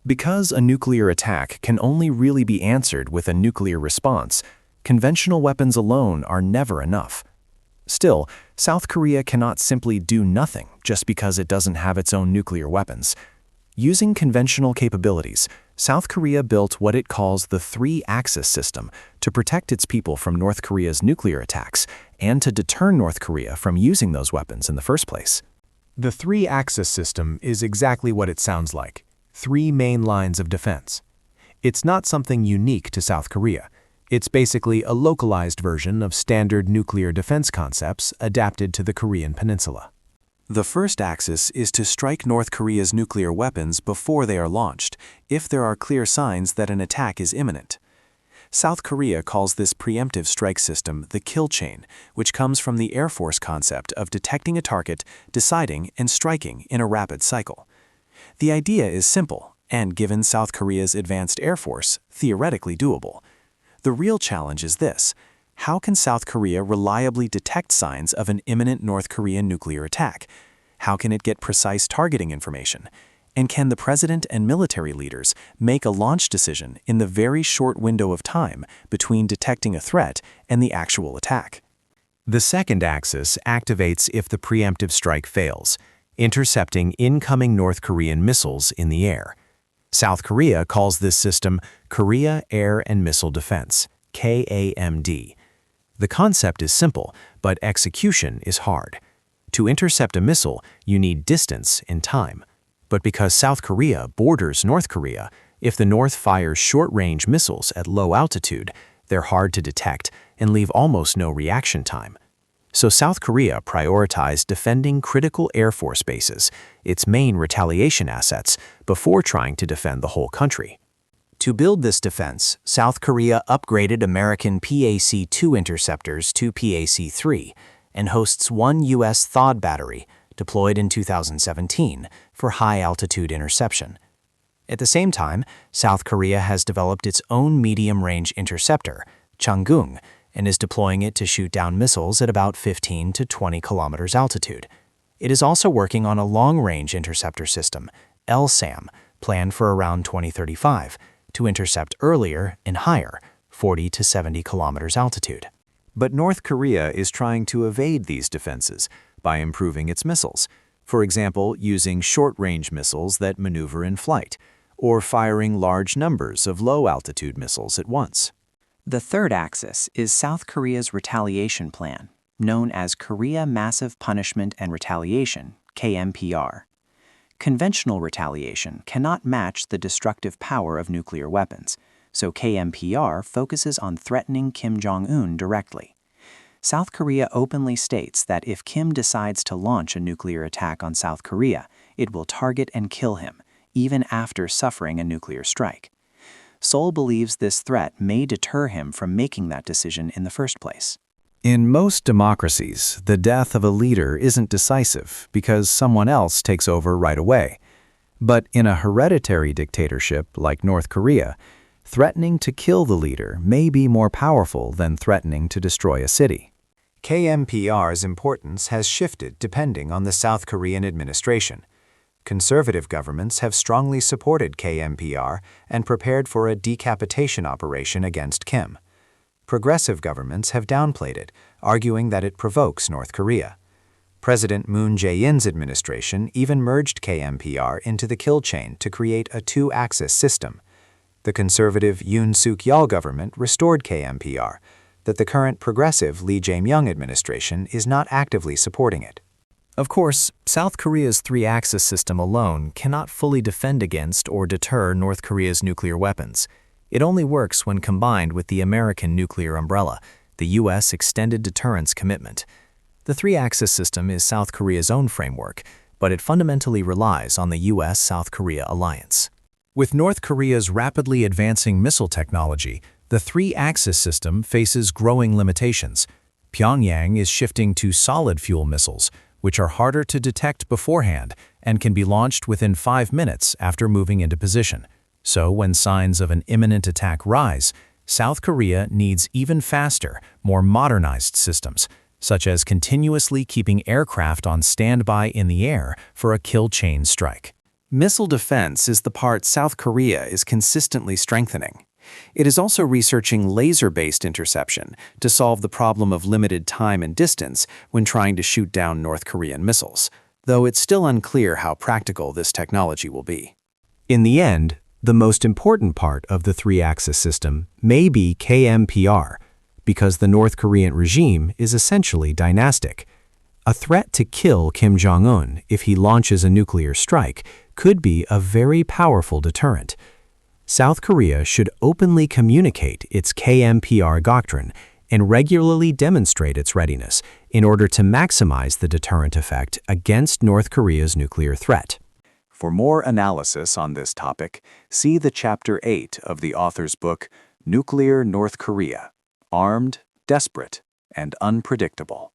Because a nuclear attack can only really be answered with a nuclear response, conventional weapons alone are never enough. Still, South Korea cannot simply do nothing just because it doesn't have its own nuclear weapons. Using conventional capabilities, South Korea built what it calls the three-axis system to protect its people from North Korea's nuclear attacks and to deter North Korea from using those weapons in the first place. The three-axis system is exactly what it sounds like: three main lines of defense. It's not something unique to South Korea. It's basically a localized version of standard nuclear defense concepts adapted to the Korean peninsula. The first axis is to strike North Korea's nuclear weapons before they are launched, if there are clear signs that an attack is imminent. South Korea calls this preemptive strike system the kill chain, which comes from the Air Force concept of detecting a target, deciding, and striking in a rapid cycle. The idea is simple, and given South Korea's advanced Air Force, theoretically doable. The real challenge is this: how can South Korea reliably detect signs of an imminent North Korean nuclear attack? How can it get precise targeting information? And can the president and military leaders make a launch decision in the very short window of time between detecting a threat and the actual attack? The second axis activates if the preemptive strike fails, intercepting incoming North Korean missiles in the air. South Korea calls this system Korea Air and Missile Defense, KAMD. The concept is simple, but execution is hard. To intercept a missile, you need distance and time. But because South Korea borders North Korea, if the North fires short-range missiles at low altitude, they're hard to detect and leave almost no reaction time. So South Korea prioritized defending critical Air Force bases, its main retaliation assets, before trying to defend the whole country. To build this defense, South Korea upgraded American PAC-2 interceptors to PAC-3 and hosts one U.S. THAAD battery, deployed in 2017, for high-altitude interception. At the same time, South Korea has developed its own medium-range interceptor, Jong-un, and is deploying it to shoot down missiles at about 15 to 20 kilometers altitude. It is also working on a long-range interceptor system, LSAM, planned for around 2035, to intercept earlier and higher, 40 to 70 kilometers altitude. But North Korea is trying to evade these defenses by improving its missiles, for example, using short-range missiles that maneuver in flight, or firing large numbers of low-altitude missiles at once. The third axis is South Korea's retaliation plan, known as Korea Massive Punishment and Retaliation, KMPR. Conventional retaliation cannot match the destructive power of nuclear weapons, so KMPR focuses on threatening Kim Jong-un directly. South Korea openly states that if Kim decides to launch a nuclear attack on South Korea, it will target and kill him, even after suffering a nuclear strike. Seoul believes this threat may deter him from making that decision in the first place. In most democracies, the death of a leader isn't decisive because someone else takes over right away. But in a hereditary dictatorship like North Korea, threatening to kill the leader may be more powerful than threatening to destroy a city. KMPR's importance has shifted depending on the South Korean administration. Conservative governments have strongly supported KMPR and prepared for a decapitation operation against Kim. Progressive governments have downplayed it, arguing that it provokes North Korea. President Moon Jae-in's administration even merged KMPR into the kill chain to create a two-axis system. The conservative Yoon Suk-yeol government restored KMPR, that the current progressive Lee Jae-myung administration is not actively supporting it. Of course, South Korea's three-axis system alone cannot fully defend against or deter North Korea's nuclear weapons. It only works when combined with the American nuclear umbrella, the U.S. Extended Deterrence Commitment. The three-axis system is South Korea's own framework, but it fundamentally relies on the U.S.-South Korea alliance. With North Korea's rapidly advancing missile technology, the three-axis system faces growing limitations. Pyongyang is shifting to solid-fuel missiles, which are harder to detect beforehand and can be launched within 5 minutes after moving into position. So when signs of an imminent attack rise, South Korea needs even faster, more modernized systems, such as continuously keeping aircraft on standby in the air for a kill chain strike. Missile defense is the part South Korea is consistently strengthening. It is also researching laser-based interception to solve the problem of limited time and distance when trying to shoot down North Korean missiles, though it's still unclear how practical this technology will be. In the end, the most important part of the three-axis system may be KMPR, because the North Korean regime is essentially dynastic. A threat to kill Kim Jong-un if he launches a nuclear strike could be a very powerful deterrent. South Korea should openly communicate its KMPR doctrine and regularly demonstrate its readiness in order to maximize the deterrent effect against North Korea's nuclear threat. For more analysis on this topic, see the Chapter 8 of the author's book, Nuclear North Korea: Armed, Desperate, and Unpredictable.